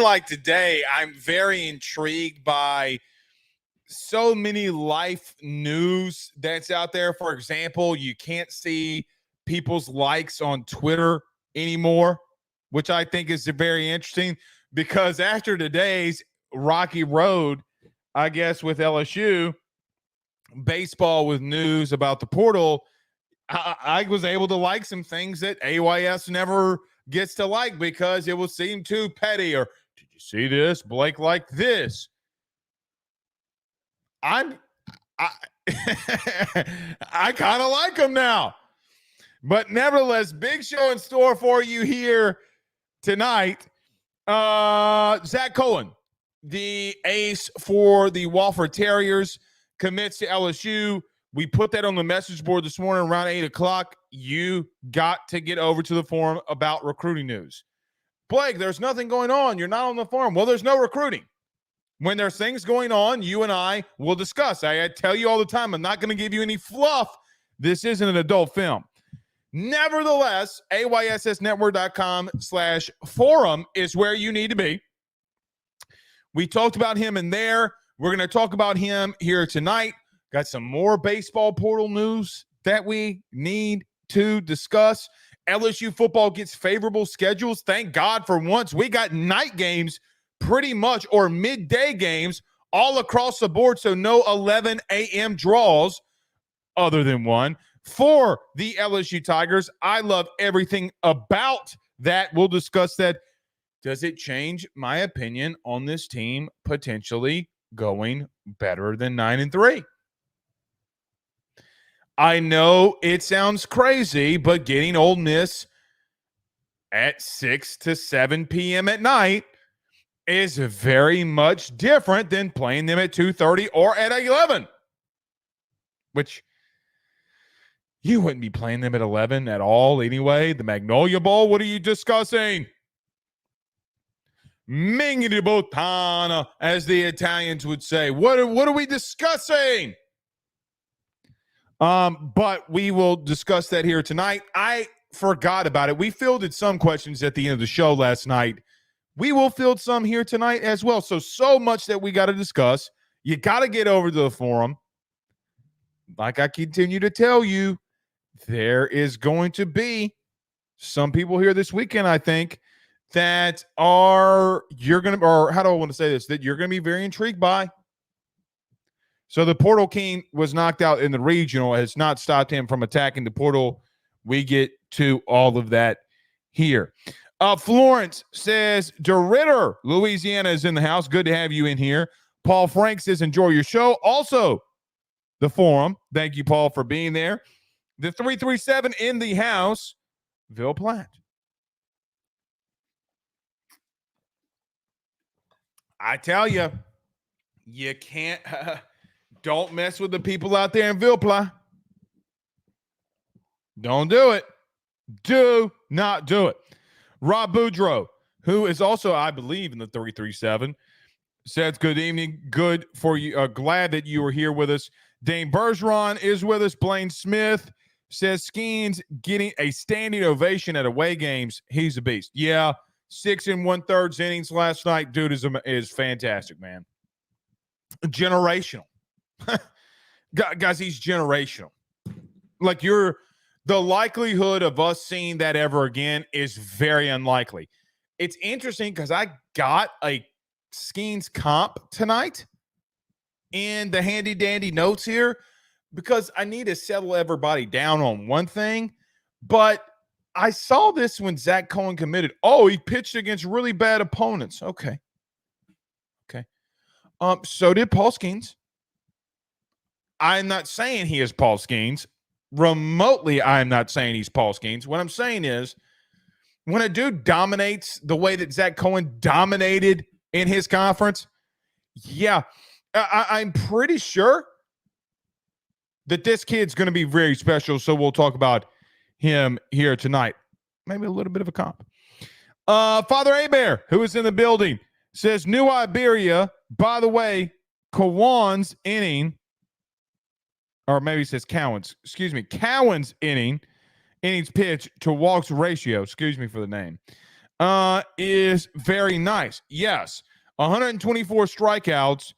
like today, I'm very intrigued by so many life news that's out there. For example, you can't see people's likes on Twitter anymore, which I think is very interesting because after today's rocky road, I guess, with LSU, baseball with news about the portal, I was able to like some things that AYS never gets to like because it will seem too petty. Or did you see this? Blake liked this. I I kind of like him now. But nevertheless, big show in store for you here tonight. Zac Cowan, the ace for the Wofford Terriers, commits to LSU. We put that on the message board this morning around 8 o'clock. You got to get over to the forum about recruiting news. Blake, there's nothing going on. You're not on the forum. Well, there's no recruiting. When there's things going on, you and I will discuss. I tell you all the time, I'm not going to give you any fluff. This isn't an adult film. Nevertheless, ayssnetwork.com/forum is where you need to be. We talked about him in there. We're going to talk about him here tonight. Got some more baseball portal news that we need to discuss. LSU football gets favorable schedules. Thank God for once. We got night games pretty much, or midday games all across the board. So no 11 a.m. draws other than one for the LSU Tigers. I love everything about that. We'll discuss that. Does it change my opinion on this team potentially going better than 9-3? I know it sounds crazy, but getting Ole Miss at 6 to 7 p.m. at night is very much different than playing them at 2:30 or at 11, which you wouldn't be playing them at 11 at all anyway. The Magnolia Bowl, what are you discussing? Minghi di bottana, as the Italians would say. What are we discussing? But we will discuss that here tonight. I forgot about it. We fielded some questions at the end of the show last night. We will field some here tonight as well. So much that we got to discuss. You got to get over to the forum. Like I continue to tell you, there is going to be some people here this weekend, I think, that you're going to, or how do I want to say this, that you're going to be very intrigued by. So the portal king was knocked out in the regional. It has not stopped him from attacking the portal. We get to all of that here. Florence says, DeRitter, Louisiana is in the house. Good to have you in here. Paul Frank says, enjoy your show. Also, the forum. Thank you, Paul, for being there. The 337 in the house, Ville Platte. I tell you, you can't, don't mess with the people out there in Ville Platte. Don't do it. Do not do it. Rob Boudreaux, who is also, I believe, in the 337, says, good evening. Good for you. Glad that you were here with us. Dane Bergeron is with us. Blaine Smith says, Skeens getting a standing ovation at away games. He's a beast. Yeah, 6 1/3 innings last night. Dude is fantastic, man. Generational. Guys, he's generational. Like the likelihood of us seeing that ever again is very unlikely. It's interesting because I got a Skeens comp tonight in the handy dandy notes here because I need to settle everybody down on one thing. But I saw this when Zac Cowan committed. Oh, he pitched against really bad opponents. Okay. So did Paul Skeens. I'm not saying he is Paul Skeens. Remotely, I'm not saying he's Paul Skeens. What I'm saying is when a dude dominates the way that Zac Cowan dominated in his conference, yeah, I'm pretty sure that this kid's going to be very special. So we'll talk about him here tonight. Maybe a little bit of a comp. Father Abear, who is in the building, says New Iberia, by the way, Cowan's inning, or maybe it says Cowan's, Cowan's innings pitch to walks ratio, excuse me for the name, is very nice. Yes, 124 strikeouts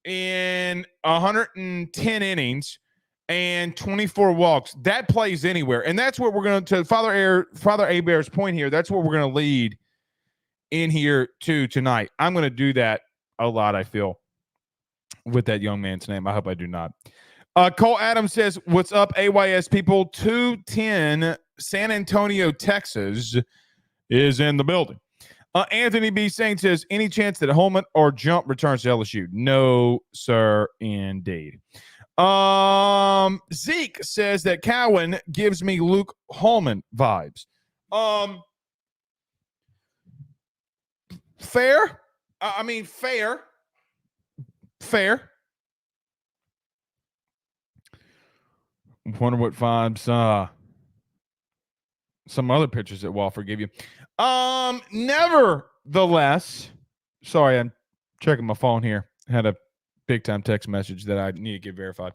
in 110 innings and 24 walks. That plays anywhere, and that's what we're going to Father Abear's point here. That's what we're going to lead in here too tonight. I'm going to do that a lot, I feel, with that young man's name. I hope I do not. Cole Adams says, "What's up, AYS people? 210 San Antonio, Texas is in the building." Anthony B. Saint says, "Any chance that Holman or Jump returns to LSU?" No, sir, indeed. Zeke says that Cowan gives me Luke Holman vibes. Fair. I mean, fair. Wonder what vibes some other pictures that Wofford gave you. Nevertheless, sorry, I'm checking my phone here. I had a big time text message that I need to get verified.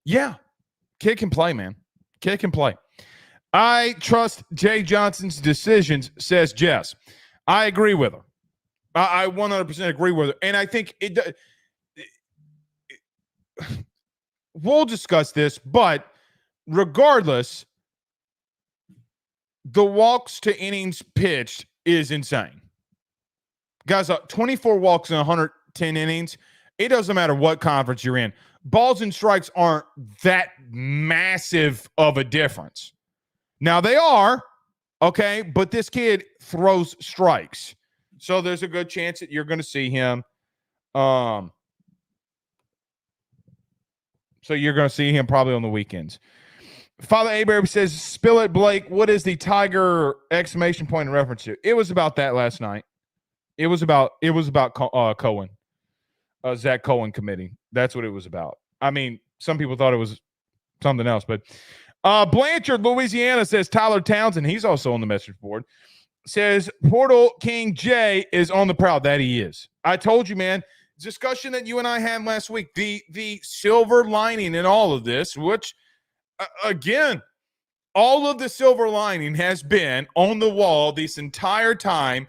Yeah, kid can play, man. Kid can play. I trust Jay Johnson's decisions, says Jess. I agree with her. I 100% agree with her. And I think we'll discuss this, but regardless, the walks to innings pitched is insane. Guys, 24 walks in 110 innings. It doesn't matter what conference you're in. Balls and strikes aren't that massive of a difference. Now they are, okay, but this kid throws strikes. So there's a good chance that you're going to see him. So you're going to see him probably on the weekends. Father Abear says, "Spill it, Blake. What is the Tiger exclamation point in reference to?" It was about that last night. It was about Cohen, Zac Cowan Committee. That's what it was about. I mean, some people thought it was something else, but Blanchard, Louisiana says Tyler Townsend. He's also on the message board. Says Portal King J is on the prowl. That he is. I told you, man. Discussion that you and I had last week. The silver lining in all of this, which again, all of the silver lining has been on the wall this entire time.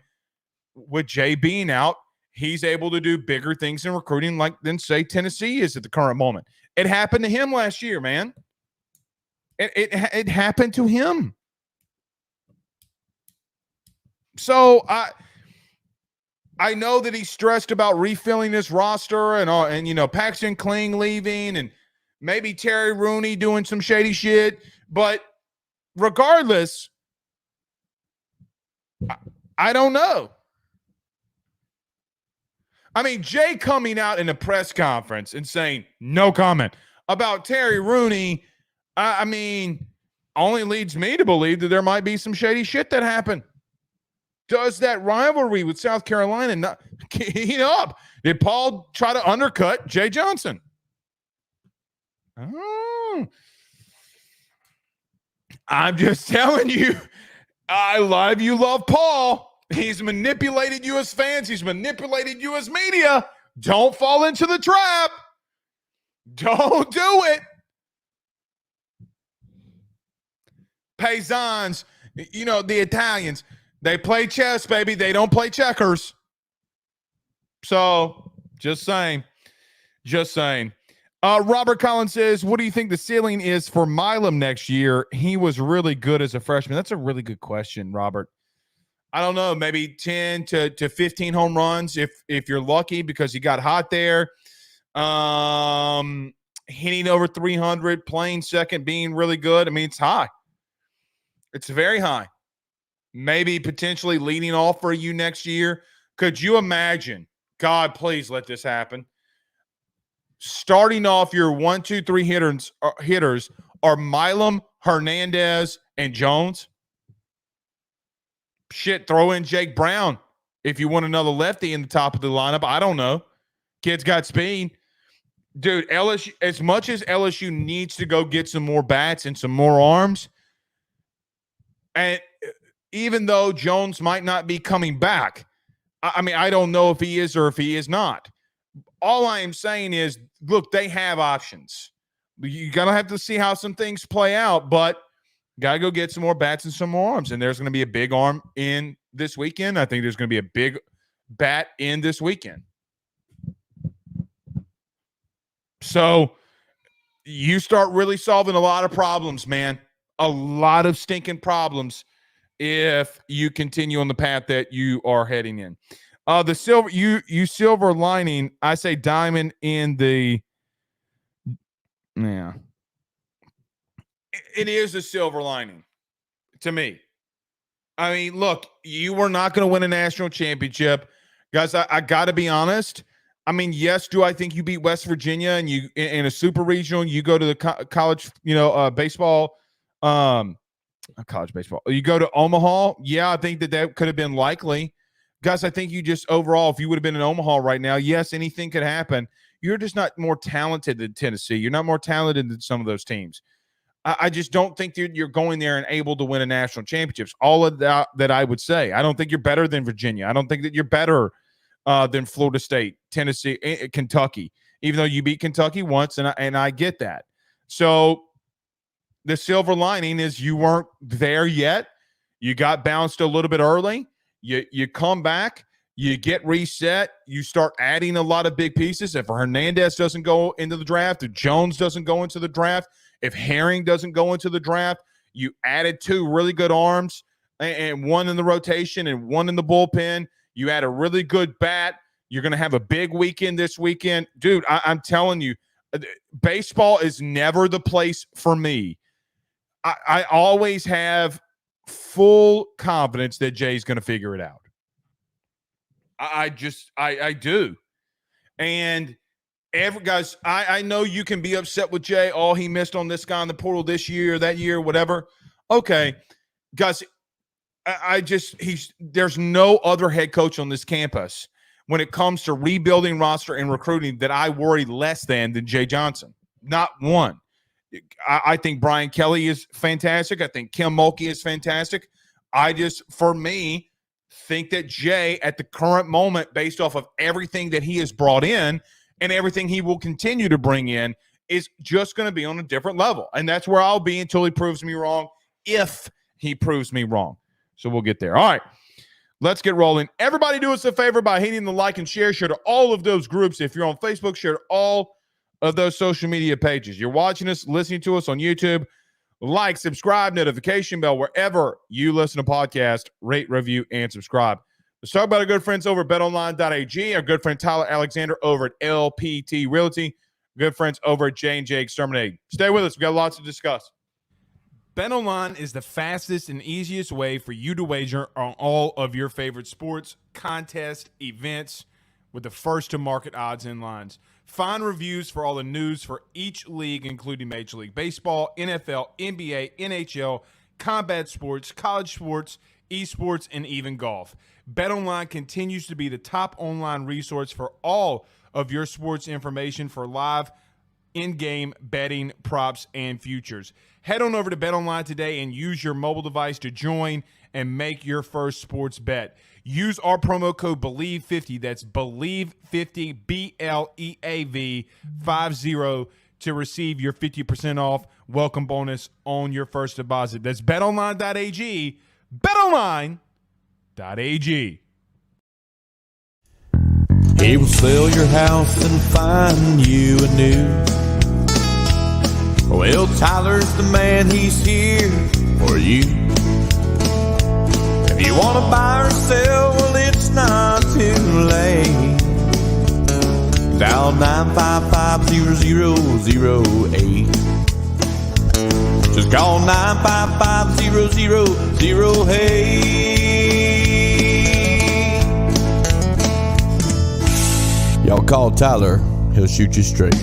With Jay being out, he's able to do bigger things in recruiting than say Tennessee is at the current moment. It happened to him last year, man. It happened to him. So I know that he's stressed about refilling this roster and you know, Paxton Kling leaving and maybe Terry Rooney doing some shady shit, but regardless, I don't know. I mean, Jay coming out in a press conference and saying no comment about Terry Rooney, I mean, only leads me to believe that there might be some shady shit that happened. Does that rivalry with South Carolina not heat up? Did Paul try to undercut Jay Johnson? Oh. I'm just telling you, I love you, love Paul. He's manipulated you as fans. He's manipulated you as media. Don't fall into the trap. Don't do it. Paisans, you know, the Italians, they play chess, baby. They don't play checkers. So, just saying. Robert Collins says, "What do you think the ceiling is for Milam next year? He was really good as a freshman." That's a really good question, Robert. I don't know, maybe 10 to 15 home runs if you're lucky because he got hot there. Hitting over 300, playing second, being really good. I mean, it's high. It's very high. Maybe potentially leading off for you next year. Could you imagine? God, please let this happen. Starting off your 1, 2, 3 hitters are Milam, Hernandez, and Jones. Shit, throw in Jake Brown if you want another lefty in the top of the lineup. I don't know. Kid's got speed. Dude, LSU, as much as LSU needs to go get some more bats and some more arms, and even though Jones might not be coming back, I mean, I don't know if he is or if he is not. All I am saying is, look, they have options. You're going to have to see how some things play out, but Got to go get some more bats and some more arms. And there's going to be a big arm in this weekend. I think there's going to be a big bat in this weekend. So you start really solving a lot of problems, man. A lot of stinking problems if you continue on the path that you are heading in. The silver, you silver lining, I say diamond in the, yeah. It is a silver lining to me. I mean, look, you were not going to win a national championship. Guys, I got to be honest. I mean, yes, do I think you beat West Virginia and you in a super regional, you go to the college, baseball, college baseball. You go to Omaha. Yeah, I think that could have been likely. Guys, I think you just overall, if you would have been in Omaha right now, yes, anything could happen. You're just not more talented than Tennessee. You're not more talented than some of those teams. I just don't think you're going there and able to win a national championships. All of that I would say. I don't think you're better than Virginia. I don't think that you're better than Florida State, Tennessee, Kentucky, even though you beat Kentucky once, and I get that. So the silver lining is you weren't there yet. You got bounced a little bit early. You come back. You get reset. You start adding a lot of big pieces. If Hernandez doesn't go into the draft, if Jones doesn't go into the draft, if Herring doesn't go into the draft, you added 2 really good arms and one in the rotation and one in the bullpen. You had a really good bat. You're going to have a big weekend this weekend. Dude, I'm telling you, baseball is never the place for me. I always have full confidence that Jay's going to figure it out. I do. And guys, I know you can be upset with Jay. Oh, he missed on this guy in the portal this year, that year, whatever. Okay, guys, there's no other head coach on this campus when it comes to rebuilding roster and recruiting that I worry less than Jay Johnson. Not one. I think Brian Kelly is fantastic. I think Kim Mulkey is fantastic. For me, think that Jay, at the current moment, based off of everything that he has brought in and everything he will continue to bring in, is just going to be on a different level. And that's where I'll be until he proves me wrong, if he proves me wrong. So we'll get there. All right, let's get rolling. Everybody do us a favor by hitting the like and share to all of those groups. If you're on Facebook, share to all of those social media pages. You're watching us, listening to us on YouTube. Like, subscribe, notification bell, wherever you listen to podcasts, rate, review, and subscribe. Let's talk about our good friends over at betonline.ag, our good friend Tyler Alexander over at LPT Realty, good friends over at J&J Exterminating. Stay with us. We've got lots to discuss. BetOnline is the fastest and easiest way for you to wager on all of your favorite sports, contests, events, with the first-to-market odds and lines. Find reviews for all the news for each league, including Major League Baseball, NFL, NBA, NHL, combat sports, college sports, esports, and even golf. BetOnline continues to be the top online resource for all of your sports information for live in-game betting, props, and futures. Head on over to BetOnline today and use your mobile device to join and make your first sports bet. Use our promo code BELIEVE50, that's BELIEVE50, BLEAV 50, to receive your 50% off welcome bonus on your first deposit. That's betonline.ag, betonline.ag. He will sell your house and find you a new. Well, Tyler's the man, he's here for you. If you want to buy or sell, well, it's not too late. Dial 955-0008. Just call 955-0008. Y'all call Tyler, he'll shoot you straight.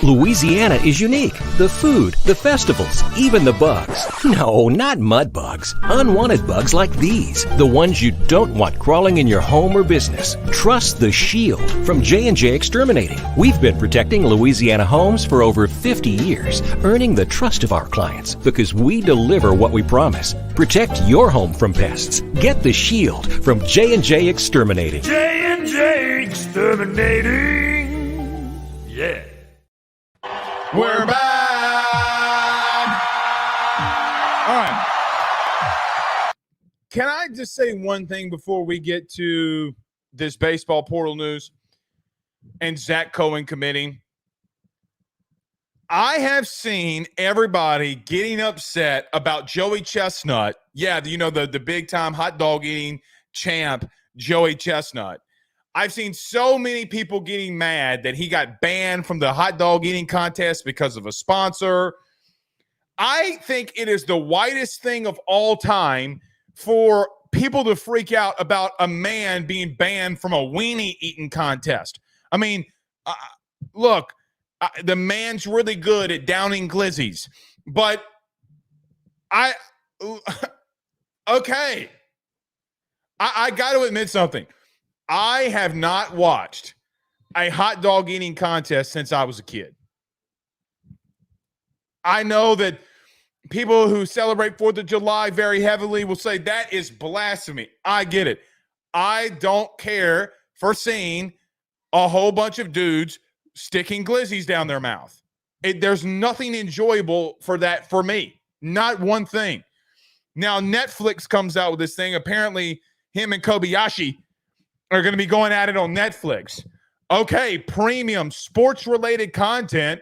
Louisiana is unique. The food, the festivals, even the bugs. No, not mud bugs. Unwanted bugs like these. The ones you don't want crawling in your home or business. Trust the Shield from J&J Exterminating. We've been protecting Louisiana homes for over 50 years, earning the trust of our clients because we deliver what we promise. Protect your home from pests. Get the Shield from J&J Exterminating. J&J Exterminating. Yeah. We're back. All right. Can I just say one thing before we get to this baseball portal news and Zac Cowan committing? I have seen everybody getting upset about Joey Chestnut. Yeah, the big-time hot dog eating champ, Joey Chestnut. I've seen so many people getting mad that he got banned from the hot dog eating contest because of a sponsor. I think it is the whitest thing of all time for people to freak out about a man being banned from a weenie eating contest. I mean, look, the man's really good at downing glizzies, but okay. I got to admit something. I have not watched a hot dog eating contest since I was a kid. I know that people who celebrate 4th of July very heavily will say that is blasphemy. I get it. I don't care for seeing a whole bunch of dudes sticking glizzies down their mouth. There's nothing enjoyable for that for me. Not one thing. Now, Netflix comes out with this thing. Apparently, him and Kobayashi are going to be going at it on Netflix. Okay, premium sports-related content.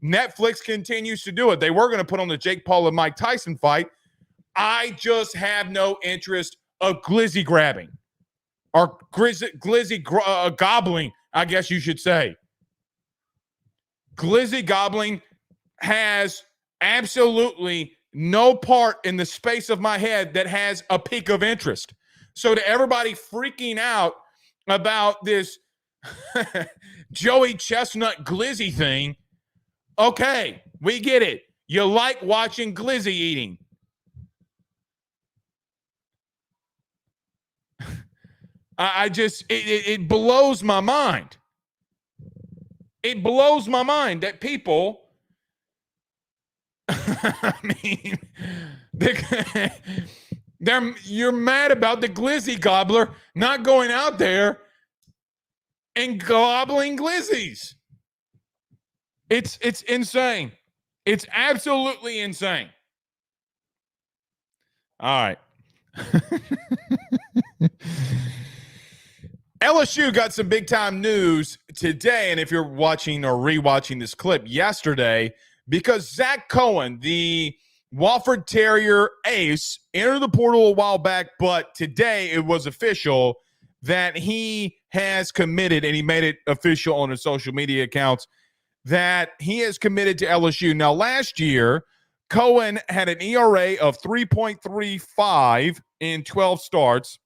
Netflix continues to do it. They were going to put on the Jake Paul and Mike Tyson fight. I just have no interest of glizzy grabbing or glizzy gobbling, I guess you should say. Glizzy gobbling has absolutely no part in the space of my head that has a peak of interest. So to everybody freaking out about this Joey Chestnut glizzy thing, okay, we get it. You like watching glizzy eating. It blows my mind. It blows my mind that people, I mean, you're mad about the glizzy gobbler not going out there and gobbling glizzies. It's insane. It's absolutely insane. All right. LSU got some big-time news today, and if you're watching or rewatching this clip yesterday, because Zac Cowan, the Wofford Terrier ace, entered the portal a while back, but today it was official that he has committed, and he made it official on his social media accounts, that he has committed to LSU. Now, last year, Cowan had an ERA of 3.35 in 12 starts,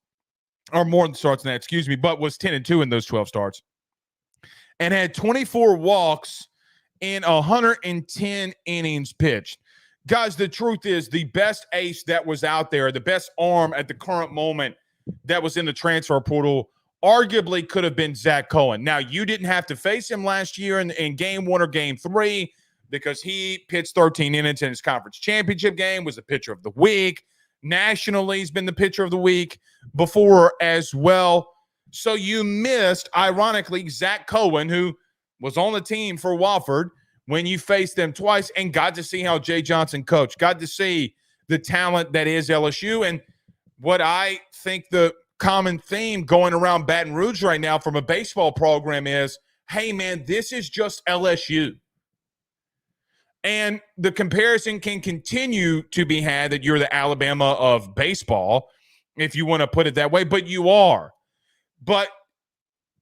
or more than starts than that, excuse me, but was 10-2 in those 12 starts, and had 24 walks in 110 innings pitched. Guys, the truth is the best ace that was out there, the best arm at the current moment that was in the transfer portal, arguably could have been Zac Cowan. Now, you didn't have to face him last year in game 1 or game 3 because he pitched 13 innings in his conference championship game, was the pitcher of the week. Nationally, he's been the pitcher of the week before as well. So you missed, ironically, Zac Cowan, who was on the team for Wofford when you faced them twice, and got to see how Jay Johnson coached, got to see the talent that is LSU. And what I think the common theme going around Baton Rouge right now from a baseball program is, hey, man, this is just LSU. And the comparison can continue to be had that you're the Alabama of baseball, if you want to put it that way, but you are. But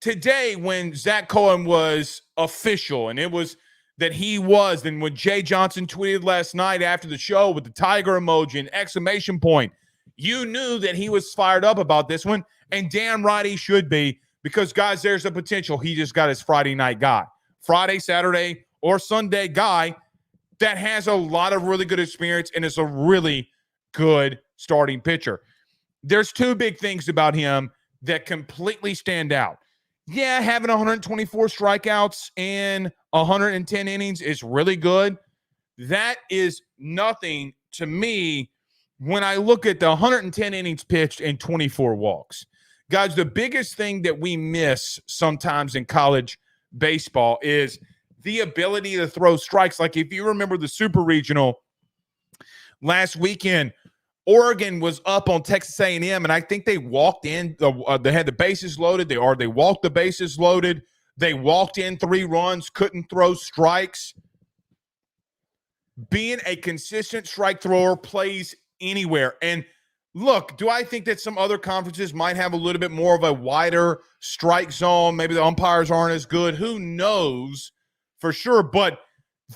today, when Zac Cowan was official, and it was that he was, and when Jay Johnson tweeted last night after the show with the tiger emoji and exclamation point, you knew that he was fired up about this one, and damn right he should be, because, guys, there's a potential. He just got his Friday night guy. Friday, Saturday, or Sunday guy that has a lot of really good experience and is a really good starting pitcher. There's two big things about him that completely stand out. Yeah, having 124 strikeouts in 110 innings is really good. That is nothing to me when I look at the 110 innings pitched and 24 walks. Guys, the biggest thing that we miss sometimes in college baseball is the ability to throw strikes. Like if you remember the Super Regional last weekend, Oregon was up on Texas A&M, and I think they walked in. They had the bases loaded. They walked the bases loaded. They walked in 3 runs, couldn't throw strikes. Being a consistent strike thrower plays anywhere. And look, do I think that some other conferences might have a little bit more of a wider strike zone? Maybe the umpires aren't as good. Who knows for sure? But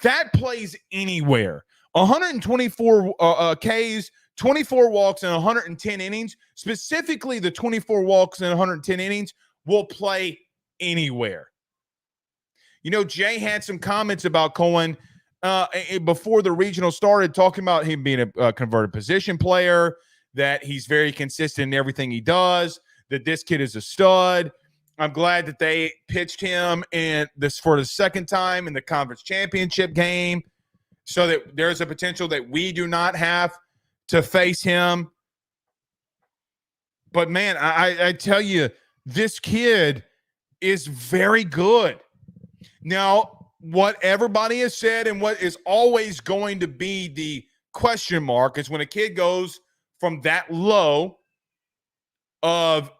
that plays anywhere. 124 Ks, 24 walks, and 110 innings. Specifically, the 24 walks and 110 innings will play anywhere. You know, Jay had some comments about Cohen before the regional started, talking about him being a converted position player, that he's very consistent in everything he does, that this kid is a stud. I'm glad that they pitched him for the second time in the conference championship game, so that there's a potential that we do not have to face him. But, man, I tell you, this kid is very good. Now, what everybody has said and what is always going to be the question mark is when a kid goes from that low of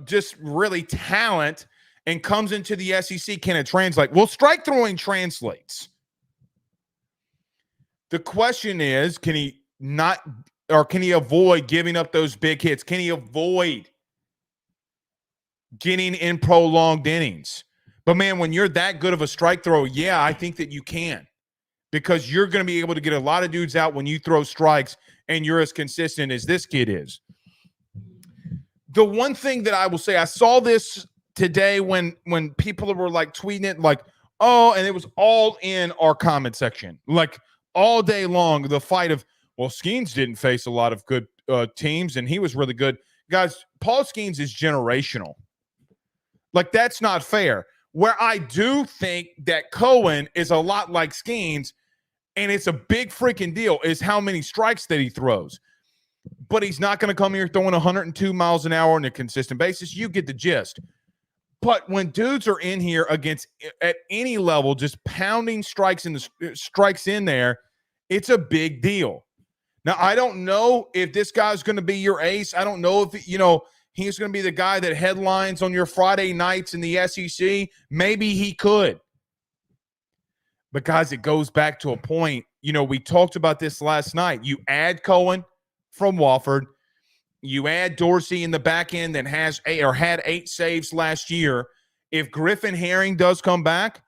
just really talent and comes into the SEC, can it translate? Well, strike throwing translates. The question is, can he avoid giving up those big hits? Can he avoid getting in prolonged innings? But, man, when you're that good of a strike thrower, yeah, I think that you can, because you're going to be able to get a lot of dudes out when you throw strikes and you're as consistent as this kid is. The one thing that I will say, I saw this today when people were like tweeting it, like, oh, and it was all in our comment section, like all day long, the fight of, well, Skeens didn't face a lot of good teams and he was really good. Guys, Paul Skeens is generational. Like, that's not fair. Where I do think that Cohen is a lot like Skeens, and it's a big freaking deal, is how many strikes that he throws. But he's not going to come here throwing 102 miles an hour on a consistent basis. You get the gist. But when dudes are in here against, at any level, just pounding strikes in there, it's a big deal. Now, I don't know if this guy's going to be your ace. I don't know if, he's going to be the guy that headlines on your Friday nights in the SEC. Maybe he could. But, guys, it goes back to a point. We talked about this last night. You add Cohen from Wofford. You add Dorsey in the back end that had 8 saves last year. If Griffin Herring does come back,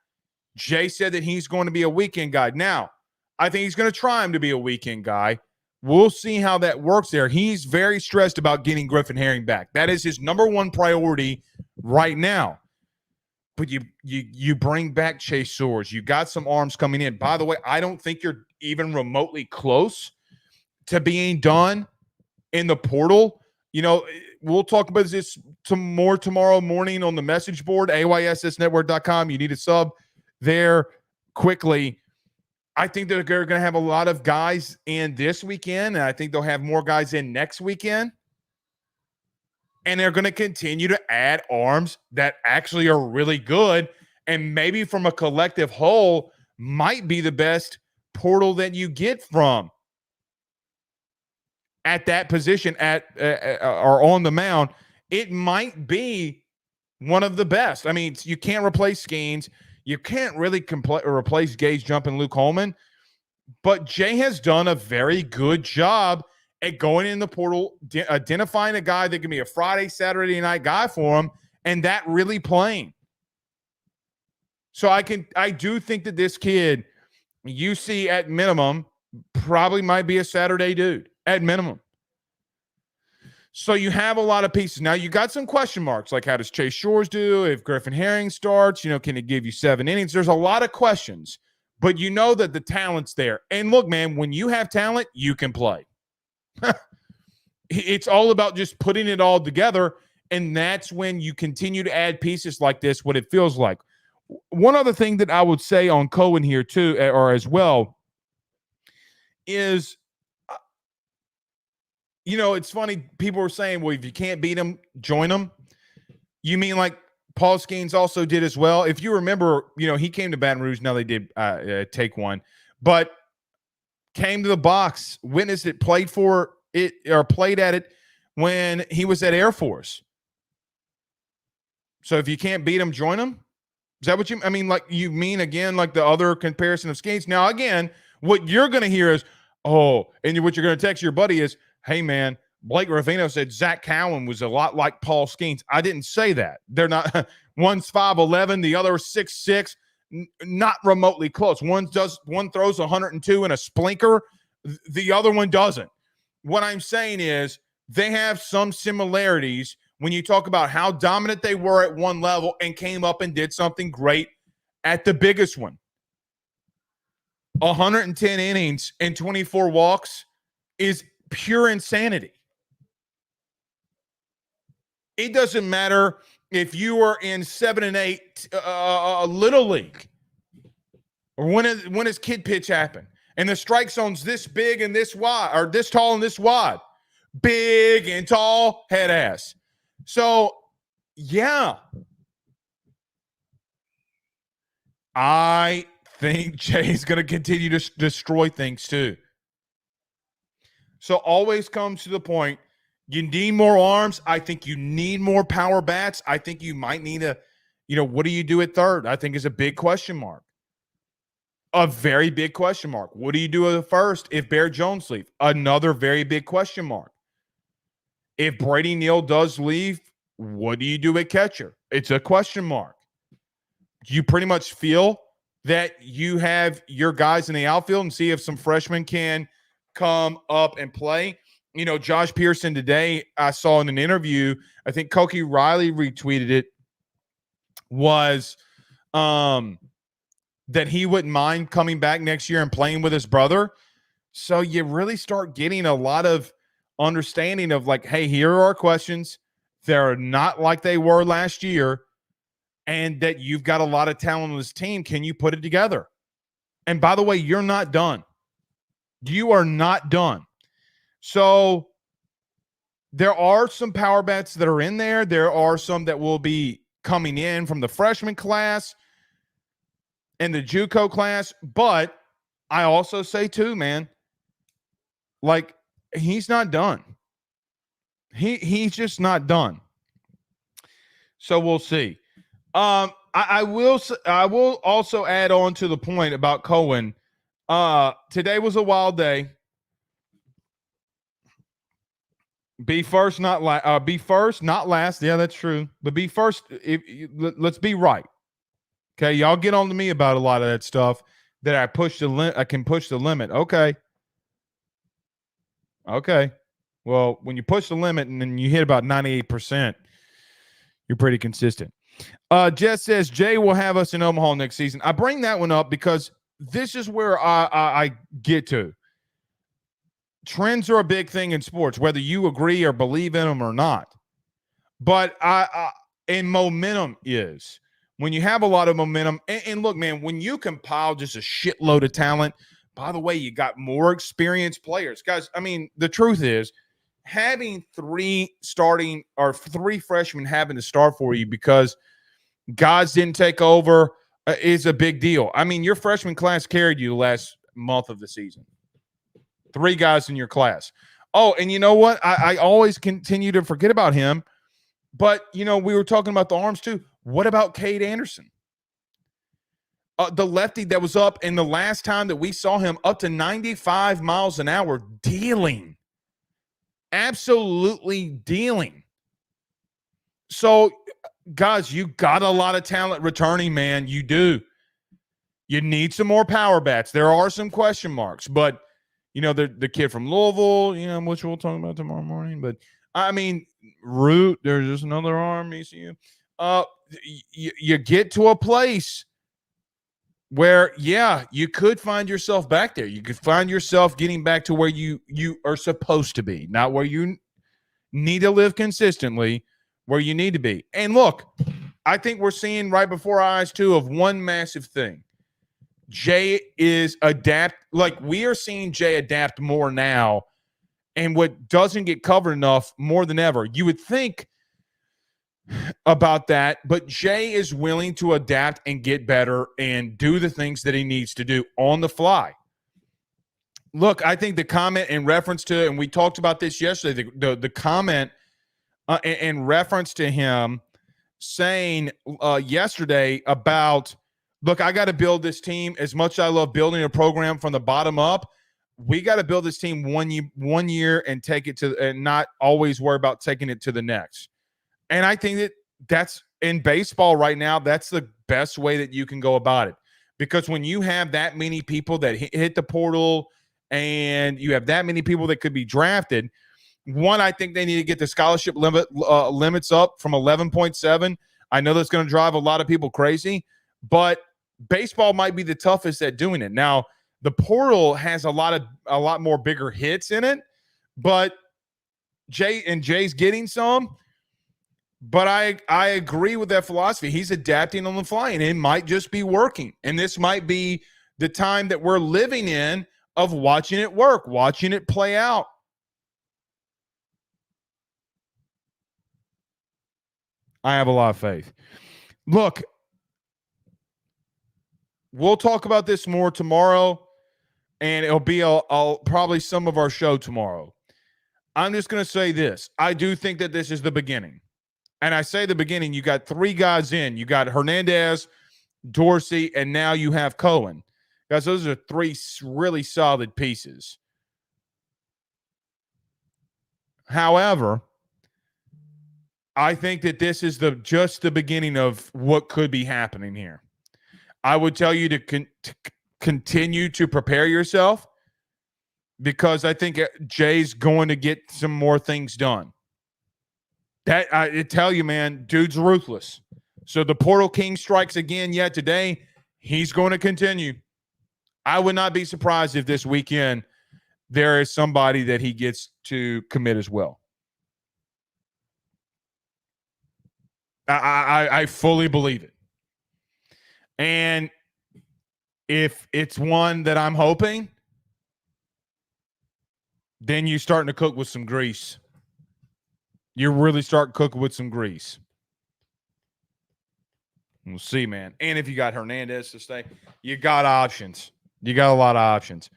Jay said that he's going to be a weekend guy. Now, I think he's going to try him to be a weekend guy. We'll see how that works there. He's very stressed about getting Griffin Herring back. That is his number one priority right now. But you bring back Chase Sewers. You got some arms coming in. By the way, I don't think you're even remotely close to being done in the portal. We'll talk about this more tomorrow morning on the message board, ayssnetwork.com. You need a sub there quickly. I think they're going to have a lot of guys in this weekend, and I think they'll have more guys in next weekend. And they're going to continue to add arms that actually are really good, and maybe from a collective whole might be the best portal that you get from at that position or on the mound. It might be one of the best. I mean, you can't replace Skeens. You can't really replace Gage Jump and Luke Holman, but Jay has done a very good job at going in the portal, identifying a guy that can be a Friday, Saturday night guy for him, and that really playing. So I do think that this kid, you see at minimum, probably might be a Saturday dude at minimum. So you have a lot of pieces. Now you got some question marks, like how does Chase Shores do? If Griffin Herring starts, can it give you 7 innings? There's a lot of questions, but you know that the talent's there. And look, man, when you have talent, you can play. It's all about just putting it all together, and that's when you continue to add pieces like this, what it feels like. One other thing that I would say on Cohen here too, or as well, is it's funny. People were saying, well, if you can't beat them, join them. You mean like Paul Skeens also did as well? If you remember, he came to Baton Rouge. Now they did take one. But came to the box, witnessed it, played for it, or played at it when he was at Air Force. So if you can't beat him, join him? Is that what you mean? Like you mean, again, like the other comparison of Skeens? Now, again, what you're going to hear is, and what you're going to text your buddy is, hey, man, Blake Ravino said Zac Cowan was a lot like Paul Skeens. I didn't say that. They're not. One's 5'11", the other 6'6", not remotely close. One throws 102 in a splinker, the other one doesn't. What I'm saying is they have some similarities when you talk about how dominant they were at one level and came up and did something great at the biggest one. 110 innings and 24 walks is pure insanity. It doesn't matter if you are in 7 and 8 Little League, or when his kid pitch happened, and the strike zone's this big and this wide, or this tall and this wide, big and tall, head ass. So, yeah, I think Jay's going to continue to destroy things too. So always comes to the point, you need more arms. I think you need more power bats. I think you might need what do you do at third? I think is a big question mark. A very big question mark. What do you do at first if Bear Jones leaves? Another very big question mark. If Brady Neal does leave, what do you do at catcher? It's a question mark. You pretty much feel that you have your guys in the outfield and see if some freshmen can come up and play. Josh Pearson today, I saw in an interview, I think Cokie Riley retweeted it, was that he wouldn't mind coming back next year and playing with his brother. So you really start getting a lot of understanding of like, hey, here are our questions. They're not like they were last year, and that you've got a lot of talent on this team. Can you put it together? And by the way, you're not done. You are not done. So there are some power bats that are in there. There are some that will be coming in from the freshman class and the JUCO class. But I also say too, man, like he's not done. He's just not done. So we'll see. I will also add on to the point about Cohen. Today was a wild day. Be first, not last. Be first, not last. Yeah, that's true. But be first. Let's be right. Okay, y'all get on to me about a lot of that stuff that I can push the limit. Okay. Well, when you push the limit and then you hit about 98%, you're pretty consistent. Jess says Jay will have us in Omaha next season. I bring that one up because this is where I get to. Trends are a big thing in sports, whether you agree or believe in them or not. But and momentum is. When you have a lot of momentum, and look, man, when you compile just a shitload of talent, by the way, you got more experienced players. Guys, I mean, the truth is, having three freshmen having to start for you because guys didn't take over is a big deal. I mean, your freshman class carried you the last month of the season. 3 guys in your class. Oh, and you know what? I always continue to forget about him. But, we were talking about the arms too. What about Cade Anderson? The lefty that was up in the last time that we saw him up to 95 miles an hour dealing. Absolutely dealing. So, guys, you got a lot of talent returning, man. You do. You need some more power bats. There are some question marks, but the kid from Louisville, which we'll talk about tomorrow morning. But I mean, Root, there's just another arm, ECU. You get to a place where, you could find yourself back there. You could find yourself getting back to where you are supposed to be, not where you need to live consistently, where you need to be. And look, I think we're seeing right before our eyes too of one massive thing. Jay is we are seeing Jay adapt more now, and what doesn't get covered enough more than ever. You would think about that, but Jay is willing to adapt and get better and do the things that he needs to do on the fly. Look, I think the comment in reference to, and we talked about this yesterday, the comment in reference to him saying yesterday about, look, I got to build this team. As much as I love building a program from the bottom up, we got to build this team 1 year and take it to, and not always worry about taking it to the next. And I think that that's in baseball right now. That's the best way that you can go about it, because when you have that many people that hit the portal and you have that many people that could be drafted, one, I think they need to get the scholarship limits up from 11.7. I know that's going to drive a lot of people crazy, but baseball might be the toughest at doing it. Now, the portal has a lot more bigger hits in it, but Jay's getting some. But I agree with that philosophy. He's adapting on the fly, and it might just be working. And this might be the time that we're living in of watching it work, watching it play out. I have a lot of faith. Look, we'll talk about this more tomorrow, and it'll be probably some of our show tomorrow. I'm just going to say this. I do think that this is the beginning. And I say the beginning, you got three guys in. You got Hernandez, Dorsey, and now you have Cohen. Guys, those are three really solid pieces. However, I think that this is just the beginning of what could be happening here. I would tell you to continue to prepare yourself, because I think Jay's going to get some more things done. That I tell you, man, dude's ruthless. So the portal king strikes again yet today. He's going to continue. I would not be surprised if this weekend there is somebody that he gets to commit as well. I fully believe it. And if it's one that I'm hoping, then you're starting to cook with some grease. You really start cooking with some grease. We'll see, man. And if you got Hernandez to stay, you got options. You got a lot of options.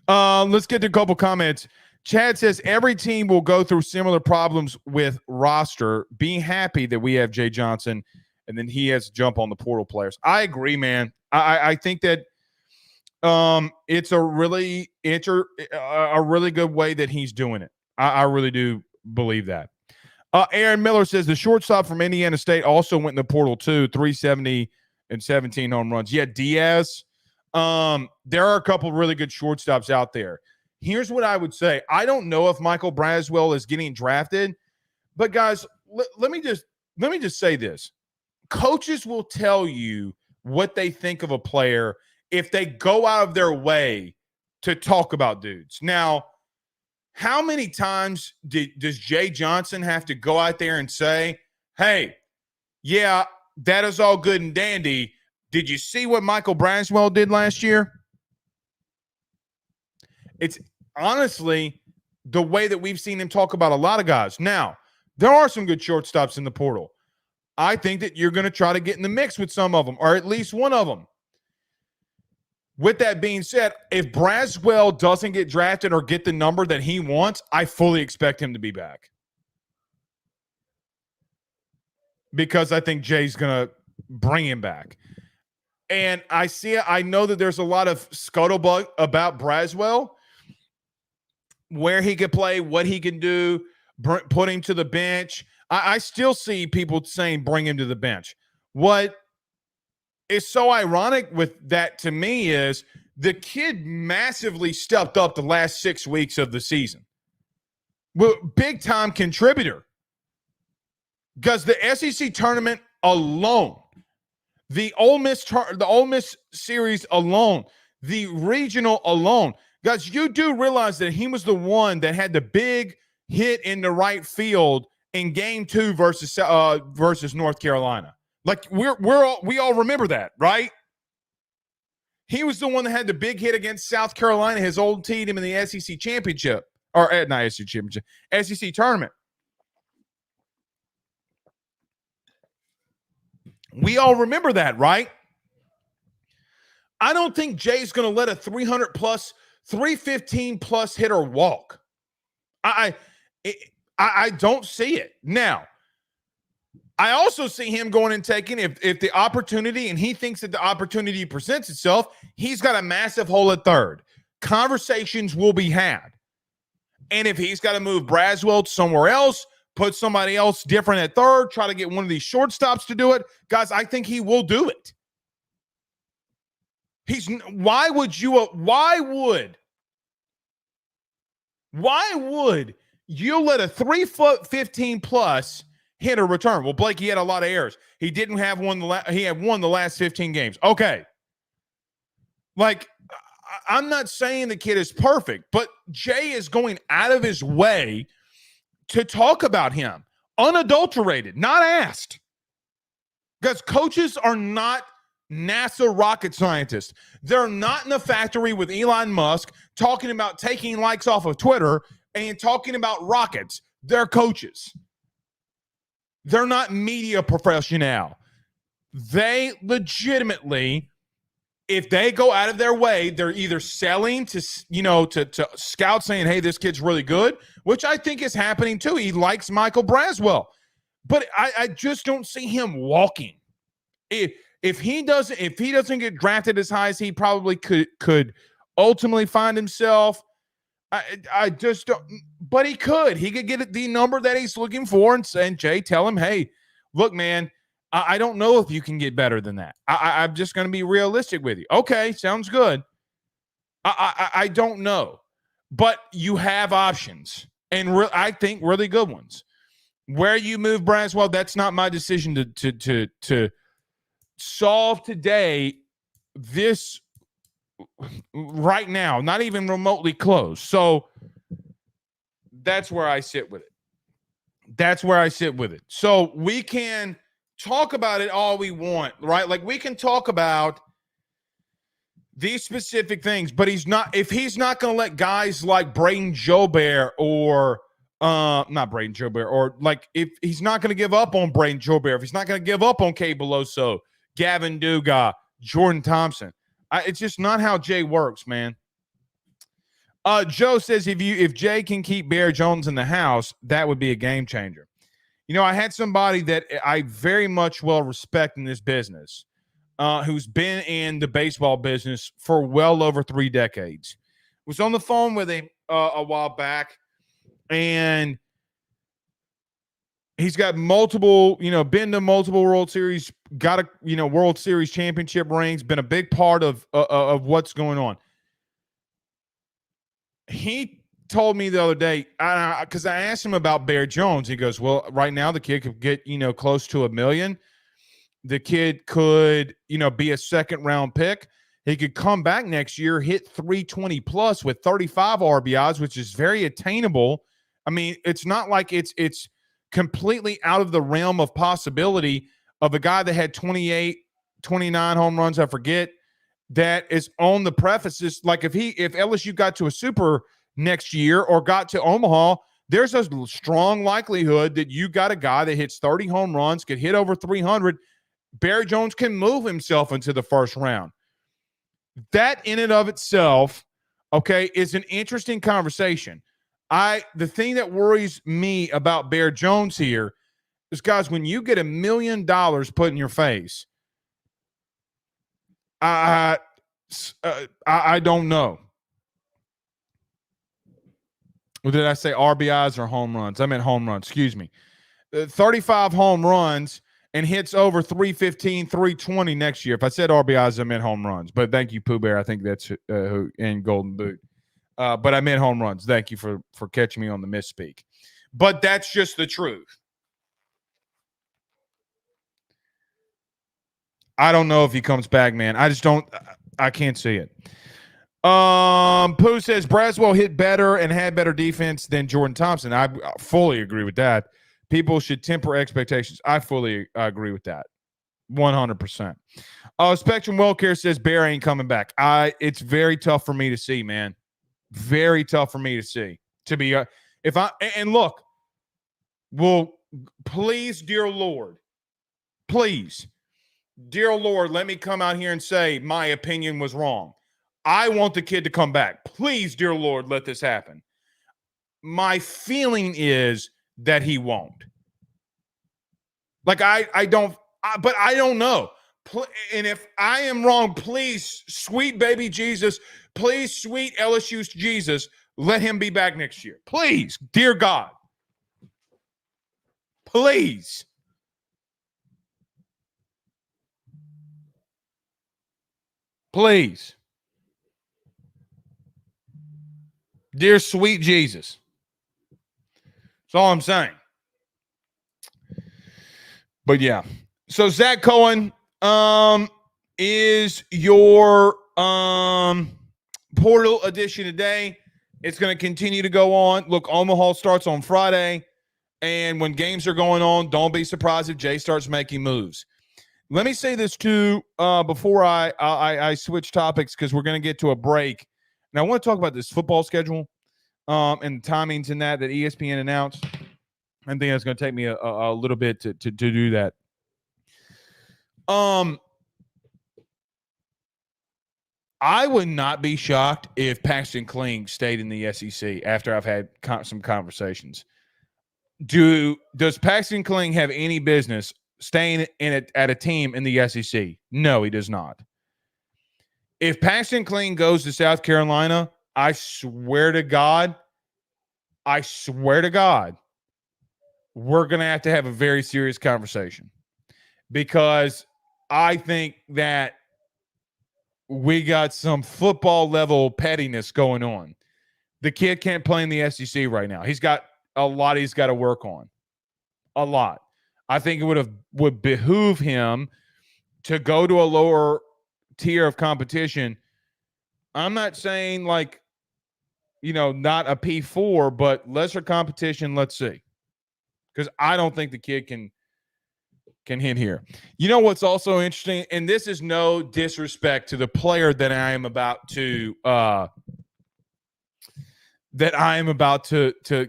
Let's get to a couple comments. Chad says, every team will go through similar problems with roster. Be happy that we have Jay Johnson, and then he has to jump on the portal players. I agree, man. I think that it's a really good way that he's doing it. I really do believe that. Aaron Miller says the shortstop from Indiana State also went in the portal too, 370 and 17 home runs. Yeah, Diaz. There are a couple really good shortstops out there. Here's what I would say. I don't know if Michael Braswell is getting drafted, but guys, let me just say this. Coaches will tell you what they think of a player if they go out of their way to talk about dudes. Now, how many times does Jay Johnson have to go out there and say, hey, yeah, that is all good and dandy. Did you see what Michael Braswell did last year? It's honestly the way that we've seen him talk about a lot of guys. Now, there are some good shortstops in the portal. I think that you're going to try to get in the mix with some of them, or at least one of them. With that being said, if Braswell doesn't get drafted or get the number that he wants, I fully expect him to be back. Because I think Jay's going to bring him back. And I know that there's a lot of scuttlebutt about Braswell, where he could play, what he can do, put him to the bench. I still see people saying bring him to the bench. What is so ironic with that to me is the kid massively stepped up the last 6 weeks of the season. Well, big time contributor. Because the SEC tournament alone, the Ole Miss series alone, the regional alone, guys, you do realize that he was the one that had the big hit in the right field in Game 2 versus North Carolina. Like we all remember that, right? He was the one that had the big hit against South Carolina, his old team in the SEC championship, or not SEC championship, SEC tournament. We all remember that, right? I don't think Jay's going to let a 300-plus 315 plus hitter walk. I don't see it. Now, I also see him going and taking, if the opportunity, and he thinks that the opportunity presents itself, he's got a massive hole at third. Conversations will be had. And if he's got to move Braswell somewhere else, put somebody else different at third, try to get one of these shortstops to do it, guys, I think he will do it. Why would you let a 3'15" plus hitter return? Well, Blake, he had a lot of errors. He didn't have one. He had won the last 15 games. Okay. Like, I'm not saying the kid is perfect, but Jay is going out of his way to talk about him. Unadulterated, not asked. Because coaches are not NASA rocket scientists. They're not in the factory with Elon Musk talking about taking likes off of Twitter and talking about rockets. They're coaches. They're not media professional. They legitimately, if they go out of their way, they're either selling to scouts saying, hey, this kid's really good, which I think is happening too. He likes Michael Braswell. But I just don't see him walking. If he doesn't get drafted as high as he probably could ultimately find himself, I just don't. But he could get the number that he's looking for, and Jay tell him, hey, look, man, I don't know if you can get better than that. I'm just going to be realistic with you. Okay, sounds good. I don't know, but you have options, and I think really good ones. Where you move Braswell, that's not my decision to solve today. This right now, not even remotely close. So that's where I sit with it. So we can talk about it all we want, right? Like, we can talk about these specific things, but if he's not going to let guys like Braden Jobert or not Braden Jobert, or like if he's not going to give up on Braden Jobert, if he's not going to give up on Kay Beloso, Gavin Dugas, Jordan Thompson, it's just not how Jay works, man. Joe says if Jay can keep Bear Jones in the house, that would be a game changer. You know, I had somebody that I very much well respect in this business, who's been in the baseball business for well over 3 decades. Was on the phone with him a while back, and he's got multiple, been to multiple World Series, got a, World Series championship rings, been a big part of what's going on. He told me the other day, because I asked him about Bear Jones. He goes, well, right now the kid could get, close to $1 million. The kid could, be a second round pick. He could come back next year, hit 320 plus with 35 RBIs, which is very attainable. I mean, it's not like it's completely out of the realm of possibility of a guy that had 28, 29 home runs, I forget, that is on the prefaces. Like if LSU got to a super next year or got to Omaha, there's a strong likelihood that you got a guy that hits 30 home runs, could hit over 300. Barry Jones can move himself into the first round. That in and of itself, okay, is an interesting conversation. The thing that worries me about Bear Jones here is, guys, when you get $1 million put in your face, I don't know. Or did I say RBIs or home runs? I meant home runs. Excuse me. 35 home runs and hits over 315, 320 next year. If I said RBIs, I meant home runs. But thank you, Pooh Bear. I think that's who in Golden Boot. But I meant home runs. Thank you for catching me on the misspeak. But that's just the truth. I don't know if he comes back, man. I can't see it. Pooh says Braswell hit better and had better defense than Jordan Thompson. I fully agree with that. People should temper expectations. I fully agree with that. 100%. Spectrum Wellcare says Bear ain't coming back. It's very tough for me to see, man. Very tough for me to see. To be look, well, please, dear Lord, please, dear Lord, let me come out here and say my opinion was wrong. I want the kid to come back. Please, dear Lord, let this happen. My feeling is that he won't. Like, I don't know. And if I am wrong, please, sweet baby Jesus, please, sweet LSU Jesus, let him be back next year. Please, dear God. Please. Please. Dear sweet Jesus. That's all I'm saying. But yeah. So Zac Cowan is your portal edition today. It's going to continue to go on. Look, Omaha starts on Friday. And when games are going on, don't be surprised if Jay starts making moves. Let me say this too before I switch topics, because we're going to get to a break. Now, I want to talk about this football schedule and the timings in that ESPN announced. I think it's going to take me a little bit to do that. I would not be shocked if Paxton Kling stayed in the SEC after I've had some conversations. Does Paxton Kling have any business staying at a team in the SEC? No, he does not. If Paxton Kling goes to South Carolina, I swear to God, we're going to have a very serious conversation, because I think that we got some football level pettiness going on. The kid can't play in the SEC right now. He's got a lot he's got to work on. A lot. I think it would behoove him to go to a lower tier of competition. I'm not saying not a P4, but lesser competition. Let's see. Because I don't think the kid can hit here. You know what's also interesting, and this is no disrespect to the player that I am about to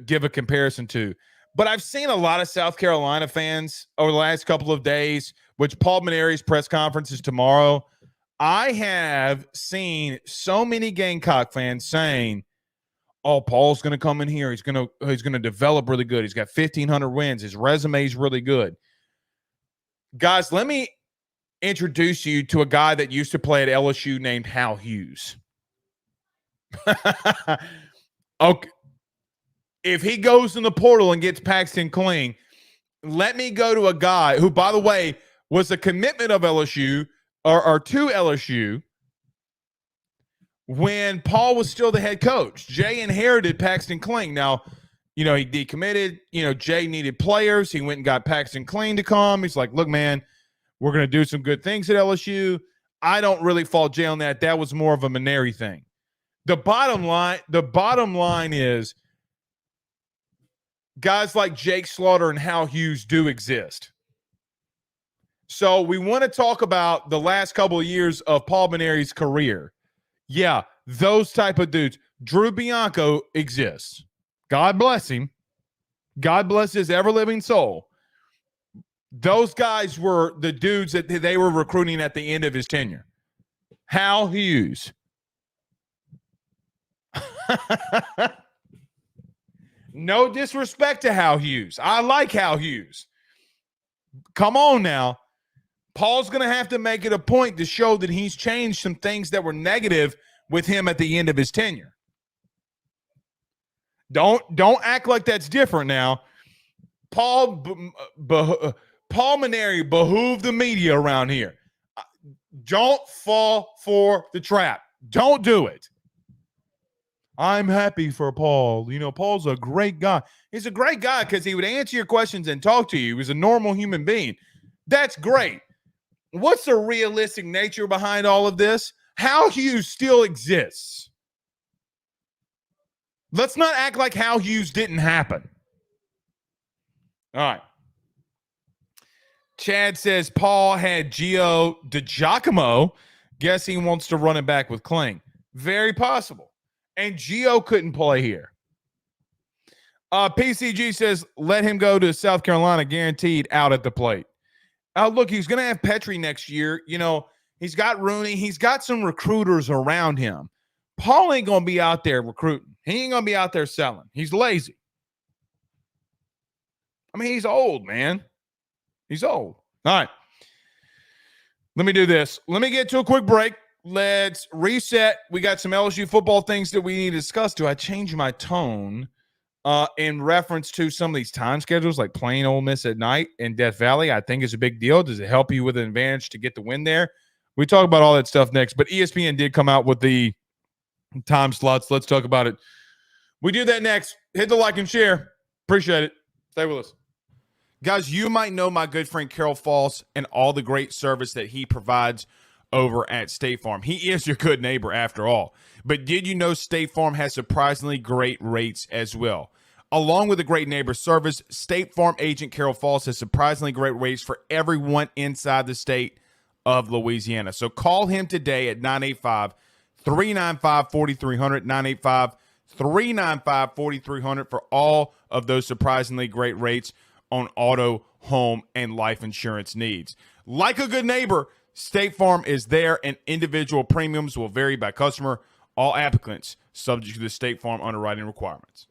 give a comparison to, but I've seen a lot of South Carolina fans over the last couple of days, which Paul Maneri's press conference is tomorrow. I have seen so many Gamecock fans saying, "Oh, Paul's going to come in here. He's going to develop really good. He's got 1,500 wins. His resume is really good." Guys, let me introduce you to a guy that used to play at LSU named Hal Hughes. Okay. If he goes in the portal and gets Paxton Kling, let me go to a guy who, by the way, was a commitment of LSU or to LSU when Paul was still the head coach. Jay inherited Paxton Kling. Now, he decommitted. Jay needed players. He went and got Paxton Kling to come. He's like, "Look, man, we're going to do some good things at LSU." I don't really fault Jay on that. That was more of a Maneri thing. The bottom line is guys like Jake Slaughter and Hal Hughes do exist. So we want to talk about the last couple of years of Paul Maneri's career. Yeah, those type of dudes. Drew Bianco exists. God bless him. God bless his ever-living soul. Those guys were the dudes that they were recruiting at the end of his tenure. Hal Hughes. No disrespect to Hal Hughes. I like Hal Hughes. Come on now. Paul's going to have to make it a point to show that he's changed some things that were negative with him at the end of his tenure. Don't act like that's different now. Paul Maneri behooved the media around here. Don't fall for the trap. Don't do it. I'm happy for Paul. Paul's a great guy. He's a great guy because he would answer your questions and talk to you. He was a normal human being. That's great. What's the realistic nature behind all of this? Hal Hughes still exists. Let's not act like Hal Hughes didn't happen. All right. Chad says Paul had Gio DiGiacomo. Guess he wants to run it back with Kling. Very possible. And Gio couldn't play here. PCG says let him go to South Carolina, guaranteed out at the plate. Look, he's going to have Petrie next year. He's got Rooney. He's got some recruiters around him. Paul ain't going to be out there recruiting. He ain't going to be out there selling. He's lazy. I mean, he's old, man. He's old. All right. Let me do this. Let me get to a quick break. Let's reset. We got some LSU football things that we need to discuss. Do I change my tone in reference to some of these time schedules, like playing Ole Miss at night in Death Valley? I think is a big deal. Does it help you with an advantage to get the win there? We talk about all that stuff next, but ESPN did come out with the time slots. Let's talk about it. We do that next. Hit the like and share. Appreciate it. Stay with us. Guys, you might know my good friend Carol Falls and all the great service that he provides over at State Farm. He is your good neighbor after all. But did you know State Farm has surprisingly great rates as well? Along with the great neighbor service, State Farm agent Carol Falls has surprisingly great rates for everyone inside the state of Louisiana. So call him today at 985-395-4300, 985-395-4300 for all of those surprisingly great rates on auto, home, and life insurance needs. Like a good neighbor, State Farm is there, and individual premiums will vary by customer. All applicants subject to the State Farm underwriting requirements.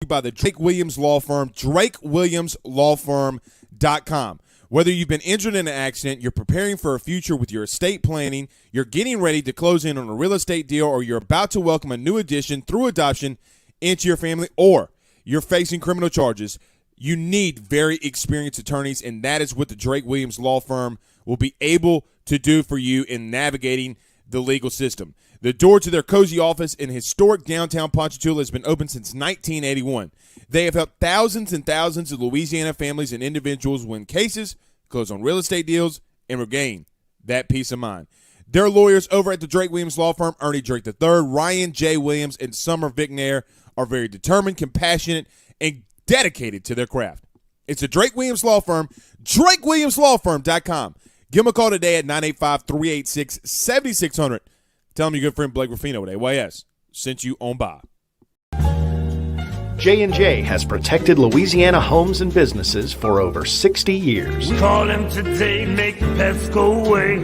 By the Drake Williams Law Firm, drakewilliamslawfirm.com. Whether you've been injured in an accident, you're preparing for a future with your estate planning, you're getting ready to close in on a real estate deal, or you're about to welcome a new addition through adoption into your family, or you're facing criminal charges, you need very experienced attorneys, and that is what the Drake Williams Law Firm will be able to do for you in navigating the legal system. The door to their cozy office in historic downtown Ponchatoula has been open since 1981. They have helped thousands and thousands of Louisiana families and individuals win cases, close on real estate deals, and regain that peace of mind. Their lawyers over at the Drake Williams Law Firm, Ernie Drake III, Ryan J. Williams, and Summer Vignair, are very determined, compassionate, and dedicated to their craft. It's the Drake Williams Law Firm, drakewilliamslawfirm.com. Give them a call today at 985-386-7600. Tell them your good friend Blake Ruffino at AYS sent you on by. J&J has protected Louisiana homes and businesses for over 60 years. Call him today, make the pests go away.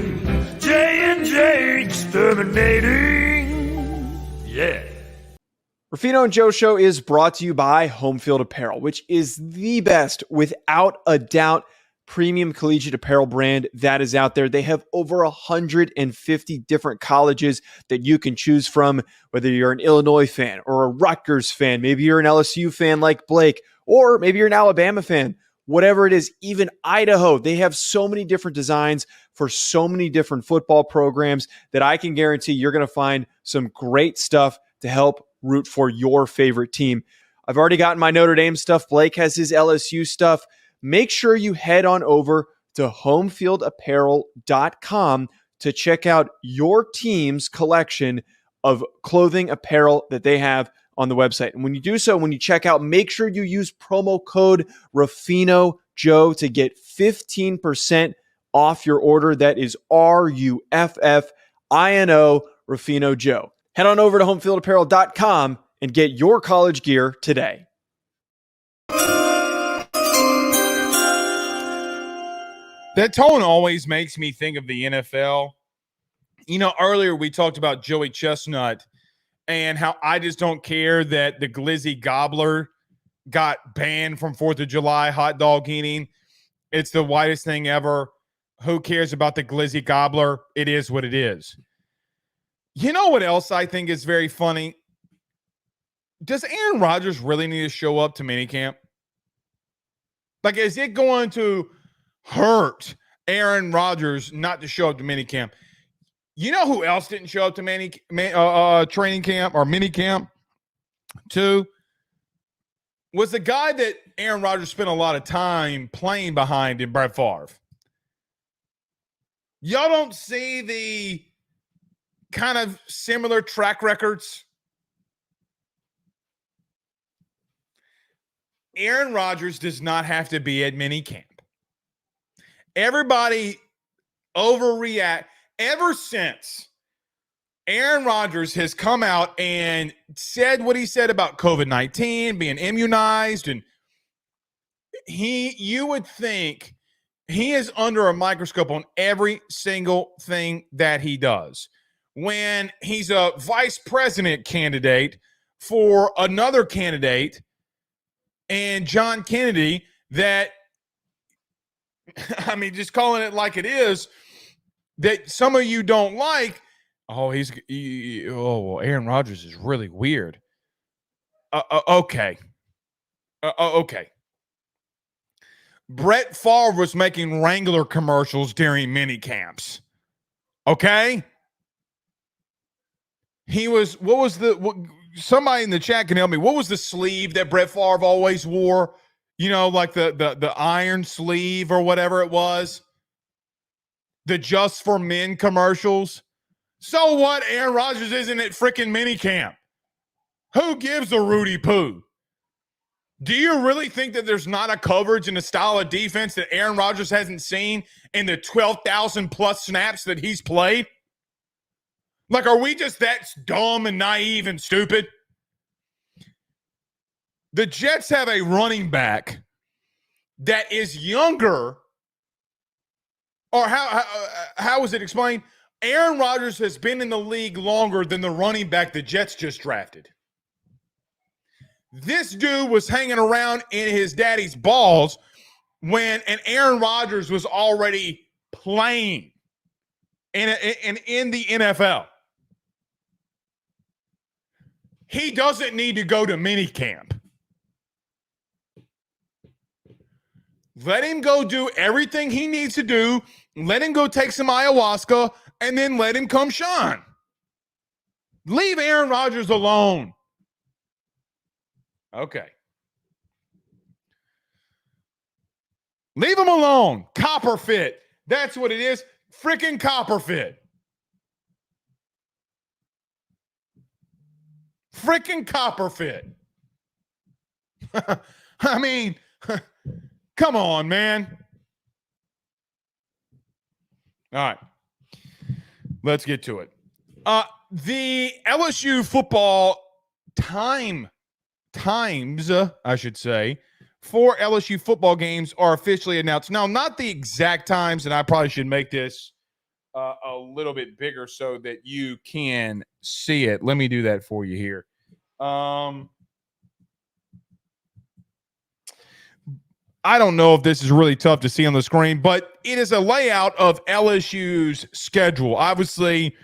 J&J Exterminating. Yeah. Ruffino and Joe Show is brought to you by Home Field Apparel, which is the best, without a doubt, premium collegiate apparel brand that is out there. They have over 150 different colleges that you can choose from, whether you're an Illinois fan or a Rutgers fan, maybe you're an LSU fan like Blake, or maybe you're an Alabama fan, whatever it is, even Idaho. They have so many different designs for so many different football programs that I can guarantee you're going to find some great stuff to help root for your favorite team. I've already gotten my Notre Dame stuff. Blake has his LSU stuff. Make sure you head on over to homefieldapparel.com to check out your team's collection of clothing apparel that they have on the website. And when you do so, when you check out, make sure you use promo code RuffinoJoe to get 15% off your order. That is RUFFINO, Ruffino Joe. Head on over to homefieldapparel.com and get your college gear today. That tone always makes me think of the NFL. You know, earlier we talked about Joey Chestnut and how I just don't care that the Glizzy Gobbler got banned from 4th of July hot dog eating. It's the whitest thing ever. Who cares about the Glizzy Gobbler? It is what it is. You know what else I think is very funny? Does Aaron Rodgers really need to show up to minicamp? Like, is it going to hurt Aaron Rodgers not to show up to minicamp? You know who else didn't show up to training camp or minicamp too? Was the guy that Aaron Rodgers spent a lot of time playing behind in Brett Favre. Y'all don't see the kind of similar track records? Aaron Rodgers does not have to be at minicamp. Everybody overreact. Ever since Aaron Rodgers has come out and said what he said about COVID-19, being immunized, and you would think he is under a microscope on every single thing that he does. When he's a vice president candidate for another candidate and John Kennedy, that, I mean, just calling it like it is, that some of you don't like. Oh, Aaron Rodgers is really weird. Okay. Okay. Brett Favre was making Wrangler commercials during mini camps. Okay? Somebody in the chat can help me. What was the sleeve that Brett Favre always wore? You know, like the iron sleeve or whatever it was. The Just for Men commercials. So what? Aaron Rodgers isn't at freaking minicamp. Who gives a Rudy poo? Do you really think that there's not a coverage and a style of defense that Aaron Rodgers hasn't seen in the 12,000 plus snaps that he's played? Like, are we just that dumb and naive and stupid? The Jets have a running back that is younger, or how was it explained? Aaron Rodgers has been in the league longer than the running back the Jets just drafted. This dude was hanging around in his daddy's balls and Aaron Rodgers was already playing in the NFL. He doesn't need to go to minicamp. Let him go do everything he needs to do. Let him go take some ayahuasca, and then let him come shine. Leave Aaron Rodgers alone. Okay. Leave him alone. Copper fit. That's what it is. Freaking copper fit. Freaking copper fit. I mean, come on, man. All right. Let's get to it. The LSU football times, I should say, for LSU football games are officially announced. Now, not the exact times, and I probably should make this a little bit bigger so that you can see it. Let me do that for you here. I don't know if this is really tough to see on the screen, but it is a layout of LSU's schedule. Obviously,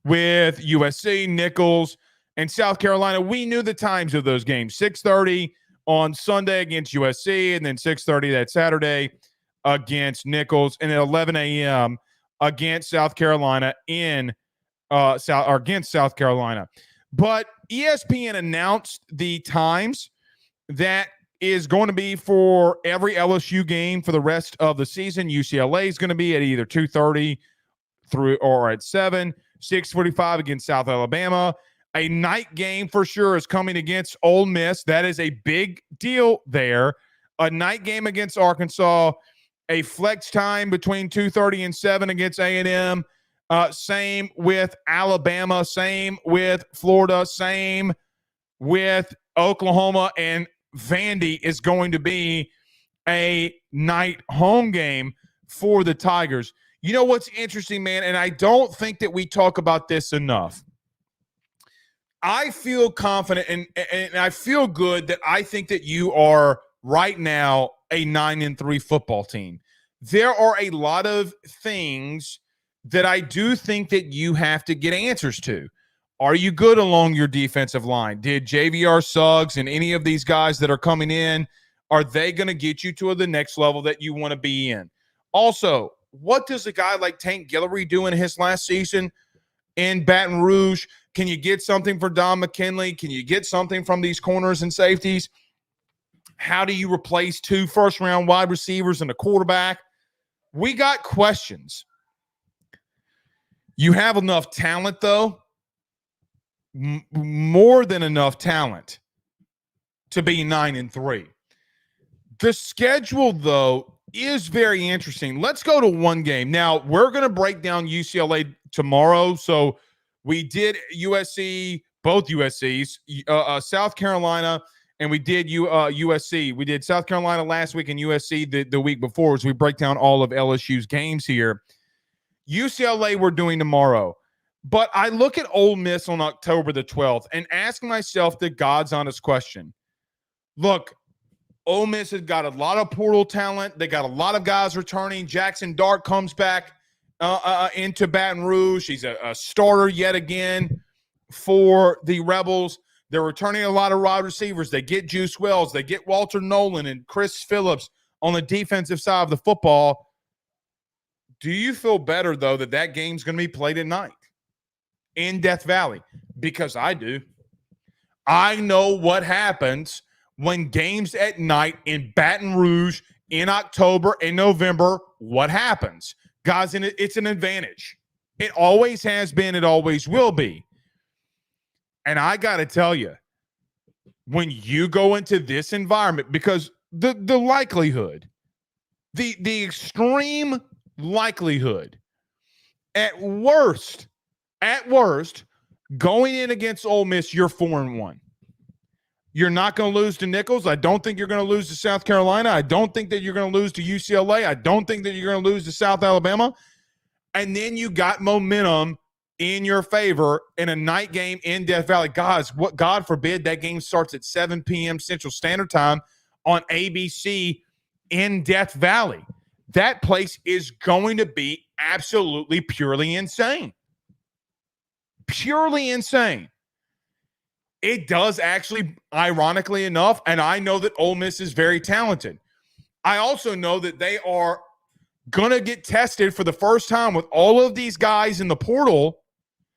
with USC, Nicholls, and South Carolina, we knew the times of those games. 6:30 on Sunday against USC, and then 6:30 that Saturday against Nicholls, and at 11 a.m. against South Carolina against South Carolina. But ESPN announced the times that is going to be for every LSU game for the rest of the season. UCLA is going to be at either 2:30 or at 7, 6:45 against South Alabama. A night game for sure is coming against Ole Miss. That is a big deal there. A night game against Arkansas. A flex time between 2:30 and 7 against A&M. Same with Alabama. Same with Florida. Same with Oklahoma. And Vandy is going to be a night home game for the Tigers. You know what's interesting, man, and I don't think that we talk about this enough. I feel confident and I feel good that I think that you are right now a 9-3 football team. There are a lot of things that I do think that you have to get answers to. Are you good along your defensive line? Did JVR Suggs and any of these guys that are coming in, are they going to get you to the next level that you want to be in? Also, what does a guy like Tank Guillory do in his last season in Baton Rouge? Can you get something for Don McKinley? Can you get something from these corners and safeties? How do you replace 2 first-round wide receivers and a quarterback? We got questions. You have enough talent, though. More than enough talent to be 9-3. The schedule, though, is very interesting. Let's go to one game. Now, we're going to break down UCLA tomorrow. So we did USC, both USCs, South Carolina and we did USC. We did South Carolina last week and USC the week before, as we break down all of LSU's games here. UCLA we're doing tomorrow. But I look at Ole Miss on October the 12th and ask myself the God's honest question. Look, Ole Miss has got a lot of portal talent. They got a lot of guys returning. Jackson Dart comes back into Baton Rouge. He's a starter yet again for the Rebels. They're returning a lot of wide receivers. They get Juice Wells. They get Walter Nolan and Chris Phillips on the defensive side of the football. Do you feel better, though, that game's going to be played at night in Death Valley? Because I do. I know what happens when games at night in Baton Rouge in October and November. What happens? Guys, it's an advantage. It always has been. It always will be. And I got to tell you, when you go into this environment, because the likelihood, the extreme likelihood, at worst, going in against Ole Miss, you're 4-1. You're not going to lose to Nichols. I don't think you're going to lose to South Carolina. I don't think that you're going to lose to UCLA. I don't think that you're going to lose to South Alabama. And then you got momentum in your favor in a night game in Death Valley. Guys, what, God forbid that game starts at 7 p.m. Central Standard Time on ABC in Death Valley. That place is going to be absolutely purely insane. Purely insane. It does actually, ironically enough, and I know that Ole Miss is very talented. I also know that they are going to get tested for the first time with all of these guys in the portal,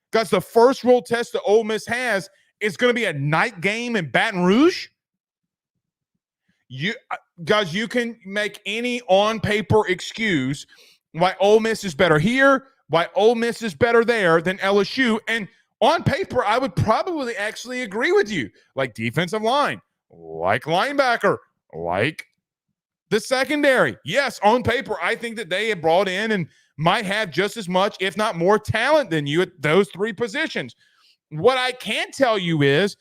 because the first real test that Ole Miss has is going to be a night game in Baton Rouge. You guys, you can make any on-paper excuse why Ole Miss is better here, why Ole Miss is better there than LSU, and on paper, I would probably actually agree with you. Like defensive line, like linebacker, like the secondary. Yes, on paper, I think that they have brought in and might have just as much, if not more, talent than you at those three positions. What I can't tell you is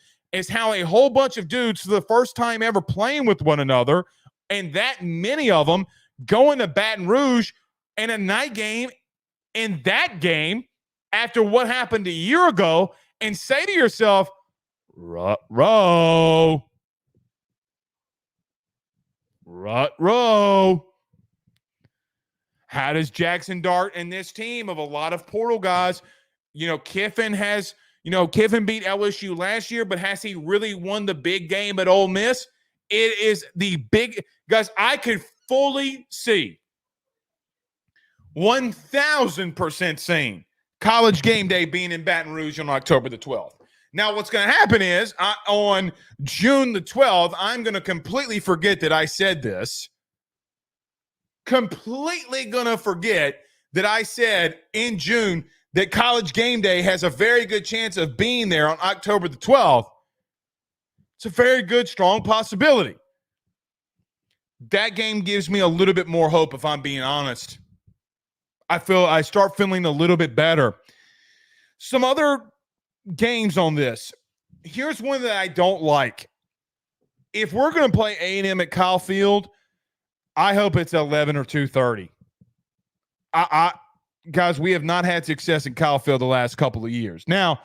how a whole bunch of dudes for the first time ever playing with one another, and that many of them going to Baton Rouge in a night game in that game after what happened a year ago, and say to yourself, Rut-row. How does Jackson Dart and this team of a lot of portal guys, Kiffin beat LSU last year, but has he really won the big game at Ole Miss? It is the big, guys, I could fully see 1,000% seeing College Game Day being in Baton Rouge on October the 12th. Now, what's going to happen is on June the 12th, I'm going to completely forget that I said this. Completely going to forget that I said in June that College Game Day has a very good chance of being there on October the 12th. It's a very good, strong possibility. That game gives me a little bit more hope, if I'm being honest. I start feeling a little bit better. Some other games on this. Here's one that I don't like. If we're going to play A&M at Kyle Field, I hope it's 11 or 2:30. Guys, we have not had success in Kyle Field the last couple of years. Now,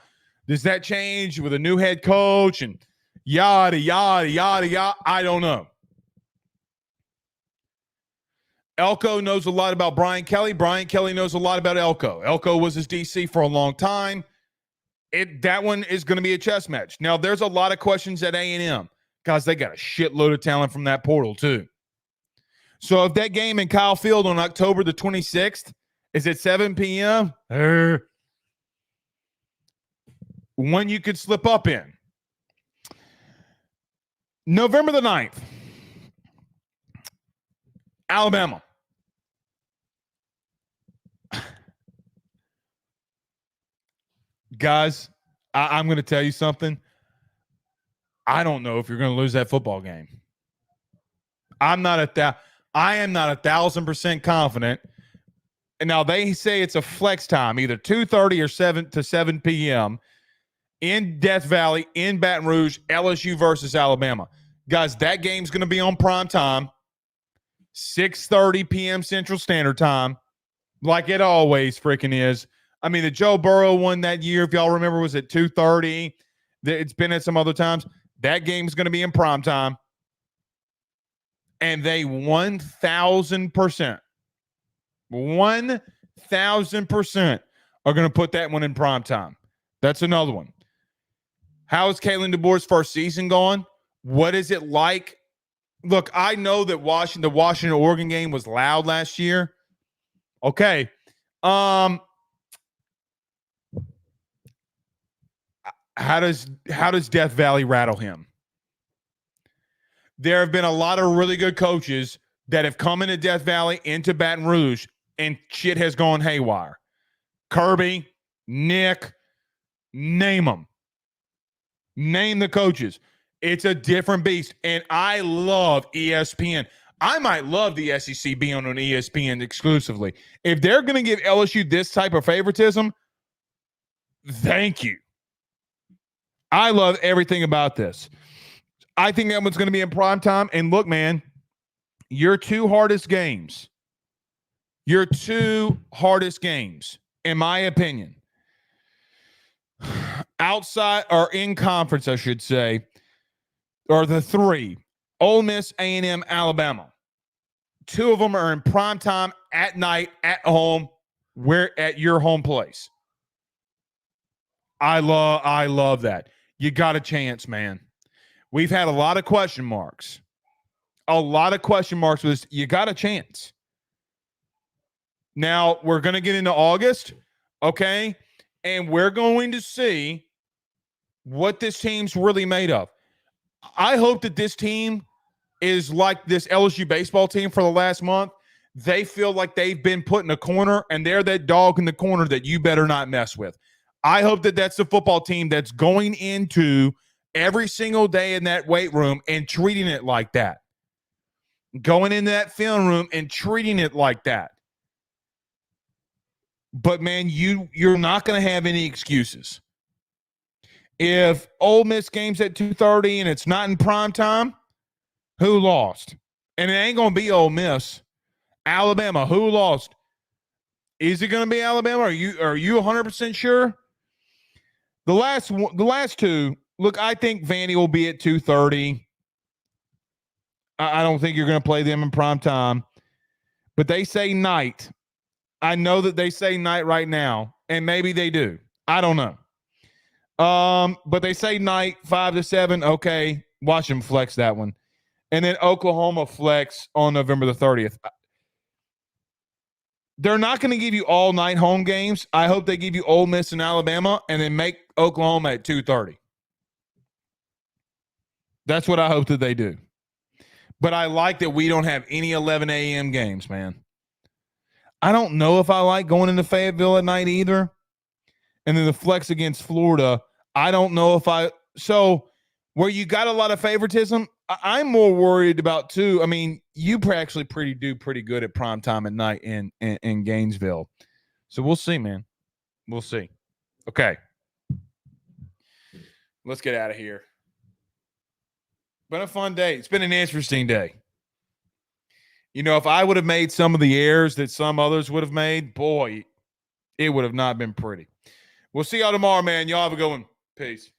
does that change with a new head coach and yada, yada, yada, yada? I don't know. Elko knows a lot about Brian Kelly. Brian Kelly knows a lot about Elko. Elko was his DC for a long time. That one is going to be a chess match. Now, there's a lot of questions at A&M. Guys, they got a shitload of talent from that portal, too. So if that game in Kyle Field on October the 26th is at 7 p.m., one you could slip up in. November the 9th, Alabama. Guys, I'm going to tell you something. I don't know if you're going to lose that football game. I am not 1,000% confident. And now they say it's a flex time, either 2:30 or 7 p.m. in Death Valley, in Baton Rouge, LSU versus Alabama. Guys, that game's going to be on prime time, 6:30 p.m. Central Standard Time, like it always freaking is. I mean, the Joe Burrow one that year, if y'all remember, was at 2:30. It's been at some other times. That game's going to be in prime time. And they 1,000%, 1,000% are going to put that one in prime time. That's another one. How is Kalen DeBoer's first season going? What is it like? Look, I know that the Washington-Oregon game was loud last year. Okay. How does Death Valley rattle him? There have been a lot of really good coaches that have come into Death Valley, into Baton Rouge, and shit has gone haywire. Kirby, Nick, name them. Name the coaches. It's a different beast, and I love ESPN. I might love the SEC being on ESPN exclusively. If they're going to give LSU this type of favoritism, thank you. I love everything about this. I think that one's going to be in prime time. And look, man, your two hardest games, in my opinion, outside or in conference, I should say, are the three: Ole Miss, A&M, Alabama. Two of them are in prime time at night, at home, where at your home place. I love that. You got a chance, man. We've had a lot of question marks. With this. You got a chance. Now, we're going to get into August, okay? And we're going to see what this team's really made of. I hope that this team is like this LSU baseball team for the last month. They feel like they've been put in a corner, and they're that dog in the corner that you better not mess with. I hope that that's the football team that's going into every single day in that weight room and treating it like that. Going into that film room and treating it like that. But, man, you're not going to have any excuses. If Ole Miss game's at 2:30 and it's not in prime time, who lost? And it ain't going to be Ole Miss. Alabama, who lost? Is it going to be Alabama? Are you 100% sure? The last two, look, I think Vandy will be at 2:30. I don't think you're going to play them in prime time. But they say night. I know that they say night right now, and maybe they do. I don't know. But they say night, 5 to 7. Okay, watch them flex that one. And then Oklahoma flex on November the 30th. They're not going to give you all night home games. I hope they give you Ole Miss and Alabama and then make Oklahoma at 2:30. That's what I hope that they do. But I like that we don't have any 11 a.m. games, man. I don't know if I like going into Fayetteville at night either. And then the flex against Florida, I don't know if so where you got a lot of favoritism, I'm more worried about too. I mean, you actually do pretty good at prime time at night in Gainesville. So we'll see, man. We'll see. Okay. Let's get out of here. Been a fun day. It's been an interesting day. You know, if I would have made some of the errors that some others would have made, boy, it would have not been pretty. We'll see y'all tomorrow, man. Y'all have a good one. Peace.